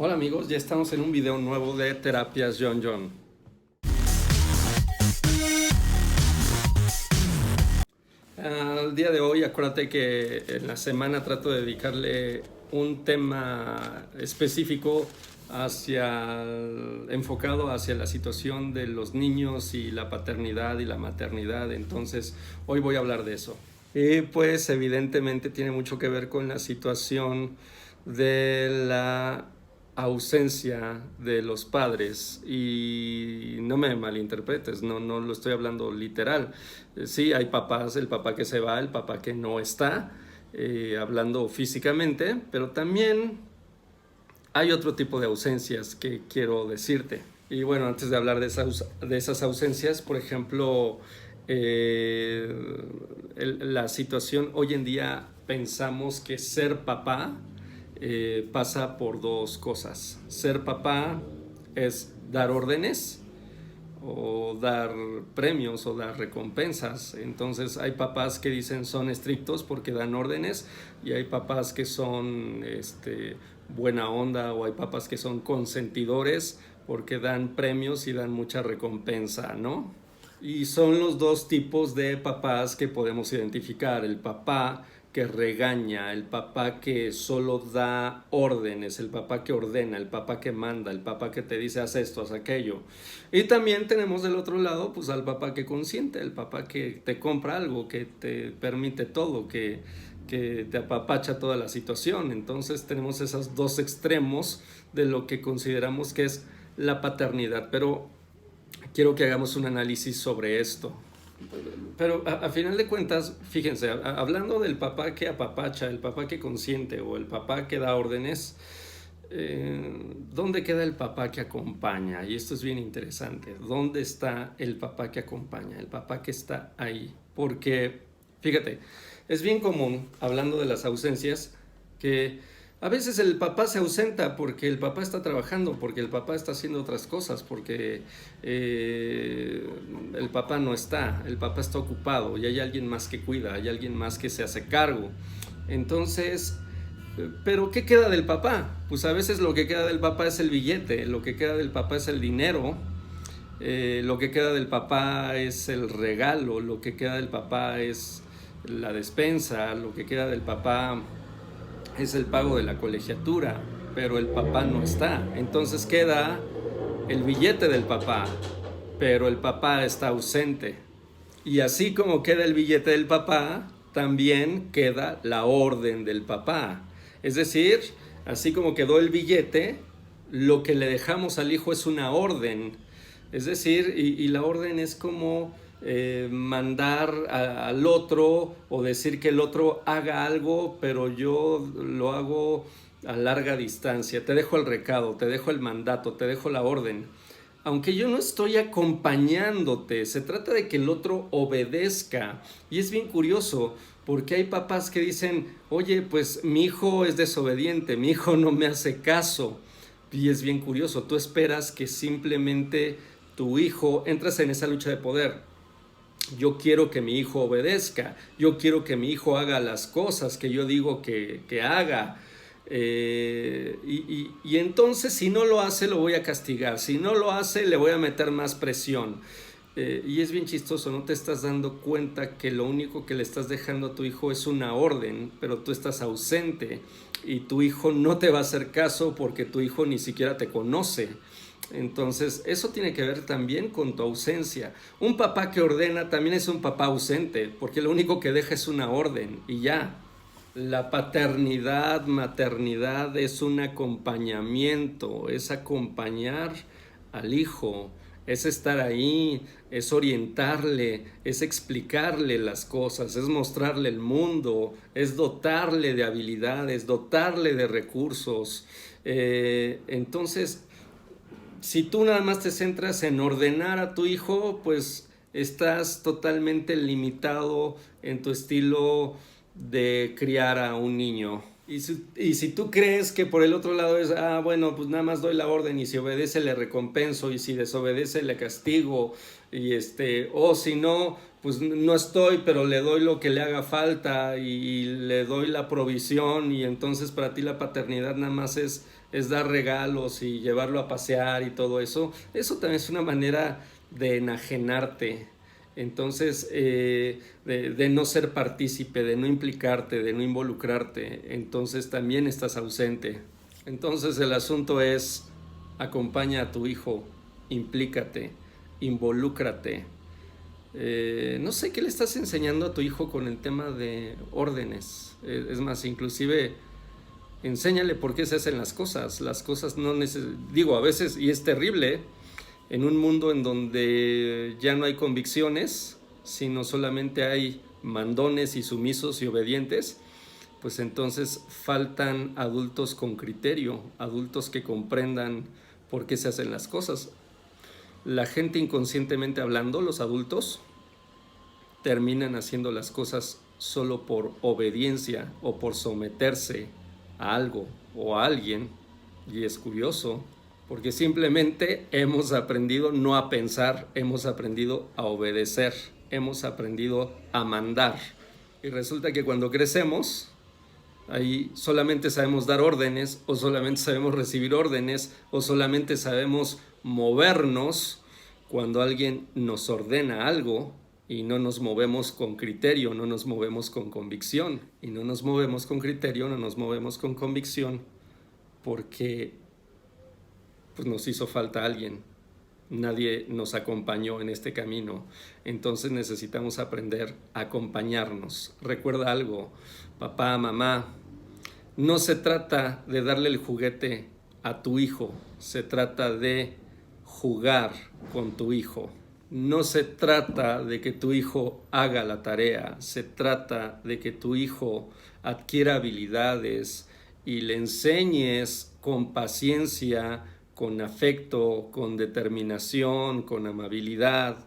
Hola amigos, ya estamos en un video nuevo de Terapias John John. Al día de hoy, acuérdate que en la semana trato de dedicarle un tema específico enfocado hacia la situación de los niños y la paternidad y la maternidad. Entonces, hoy voy a hablar de eso. Y pues evidentemente tiene mucho que ver con la situación de la ausencia de los padres, y no me malinterpretes, no lo estoy hablando literal. Sí, hay papás, el papá que se va, el papá que no está, hablando físicamente, pero también hay otro tipo de ausencias que quiero decirte. Y bueno, antes de hablar de esas ausencias, por ejemplo, la situación hoy en día, pensamos que ser papá pasa por dos cosas. Ser papá es dar órdenes o dar premios o dar recompensas. Entonces hay papás que dicen son estrictos porque dan órdenes, y hay papás que son buena onda, o hay papás que son consentidores porque dan premios y dan mucha recompensa, ¿no? Y son los dos tipos de papás que podemos identificar: el papá que regaña, el papá que solo da órdenes, el papá que ordena, el papá que manda, el papá que te dice haz esto, haz aquello. Y también tenemos del otro lado pues al papá que consiente, el papá que te compra algo, que te permite todo, que te apapacha toda la situación. Entonces tenemos esos dos extremos de lo que consideramos que es la paternidad, pero quiero que hagamos un análisis sobre esto. Pero a final de cuentas, fíjense, hablando del papá que apapacha, el papá que consiente o el papá que da órdenes, ¿dónde queda el papá que acompaña? Y esto es bien interesante. ¿Dónde está el papá que acompaña? El papá que está ahí. Porque, fíjate, es bien común, hablando de las ausencias, que a veces el papá se ausenta porque el papá está trabajando, porque el papá está haciendo otras cosas, porque el papá no está, el papá está ocupado y hay alguien más que cuida, hay alguien más que se hace cargo. Entonces, ¿pero qué queda del papá? Pues a veces lo que queda del papá es el billete, lo que queda del papá es el dinero, lo que queda del papá es el regalo, lo que queda del papá es la despensa, lo que queda del papá es el pago de la colegiatura, pero el papá no está. Entonces queda el billete del papá, pero el papá está ausente. Y así como queda el billete del papá, también queda la orden del papá. Es decir, así como quedó el billete, lo que le dejamos al hijo es una orden. Es decir, y la orden es como mandar al otro, o decir que el otro haga algo, pero yo lo hago a larga distancia. Te dejo el recado, te dejo el mandato, te dejo la orden. Aunque yo no estoy acompañándote, se trata de que el otro obedezca. Y es bien curioso, porque hay papás que dicen, oye, pues mi hijo es desobediente, mi hijo no me hace caso. Y es bien curioso, tú esperas que simplemente tu hijo, entras en esa lucha de poder. Yo quiero que mi hijo obedezca, yo quiero que mi hijo haga las cosas que yo digo que haga. Y entonces, si no lo hace, lo voy a castigar. Si no lo hace, le voy a meter más presión. Y es bien chistoso, no te estás dando cuenta que lo único que le estás dejando a tu hijo es una orden, pero tú estás ausente y tu hijo no te va a hacer caso porque tu hijo ni siquiera te conoce. Entonces, eso tiene que ver también con tu ausencia. Un papá que ordena también es un papá ausente, porque lo único que deja es una orden y ya. La paternidad, maternidad es un acompañamiento, es acompañar al hijo, es estar ahí, es orientarle, es explicarle las cosas, es mostrarle el mundo, es dotarle de habilidades, dotarle de recursos. Entonces, si tú nada más te centras en ordenar a tu hijo, pues estás totalmente limitado en tu estilo de criar a un niño. Y si tú crees que por el otro lado es, bueno, pues nada más doy la orden y si obedece le recompenso y si desobedece le castigo, o si no, pues no estoy, pero le doy lo que le haga falta y le doy la provisión, y entonces para ti la paternidad nada más es es dar regalos y llevarlo a pasear y todo eso. Eso también es una manera de enajenarte. Entonces, de no ser partícipe, de no implicarte, de no involucrarte, entonces también estás ausente. Entonces el asunto es: acompaña a tu hijo, implícate, involúcrate. No sé qué le estás enseñando a tu hijo con el tema de órdenes. Es más, inclusive enséñale por qué se hacen las cosas. Las cosas no digo, a veces, y es terrible, en un mundo en donde ya no hay convicciones, sino solamente hay mandones y sumisos y obedientes, pues entonces faltan adultos con criterio, adultos que comprendan por qué se hacen las cosas. La gente, inconscientemente hablando, los adultos terminan haciendo las cosas solo por obediencia o por someterse a algo o a alguien, y es curioso porque simplemente hemos aprendido no a pensar, hemos aprendido a obedecer, hemos aprendido a mandar, y resulta que cuando crecemos ahí solamente sabemos dar órdenes, o solamente sabemos recibir órdenes, o solamente sabemos movernos cuando alguien nos ordena algo, y no nos movemos con criterio, no nos movemos con convicción. Y no nos movemos con criterio, no nos movemos con convicción porque pues, nos hizo falta alguien. Nadie nos acompañó en este camino. Entonces necesitamos aprender a acompañarnos. Recuerda algo, papá, mamá, no se trata de darle el juguete a tu hijo, se trata de jugar con tu hijo. No se trata de que tu hijo haga la tarea, se trata de que tu hijo adquiera habilidades y le enseñes con paciencia, con afecto, con determinación, con amabilidad,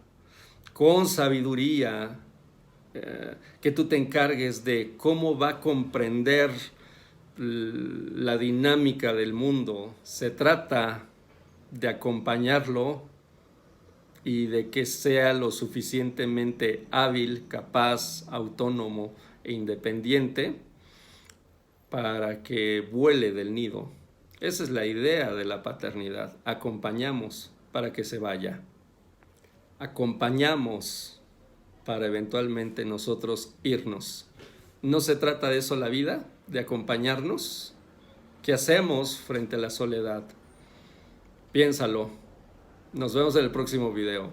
con sabiduría, que tú te encargues de cómo va a comprender la dinámica del mundo. Se trata de acompañarlo y de que sea lo suficientemente hábil, capaz, autónomo e independiente para que vuele del nido. Esa es la idea de la paternidad. Acompañamos para que se vaya. Acompañamos para eventualmente nosotros irnos. ¿No se trata de eso la vida? ¿De acompañarnos? ¿Qué hacemos frente a la soledad? Piénsalo. Nos vemos en el próximo video.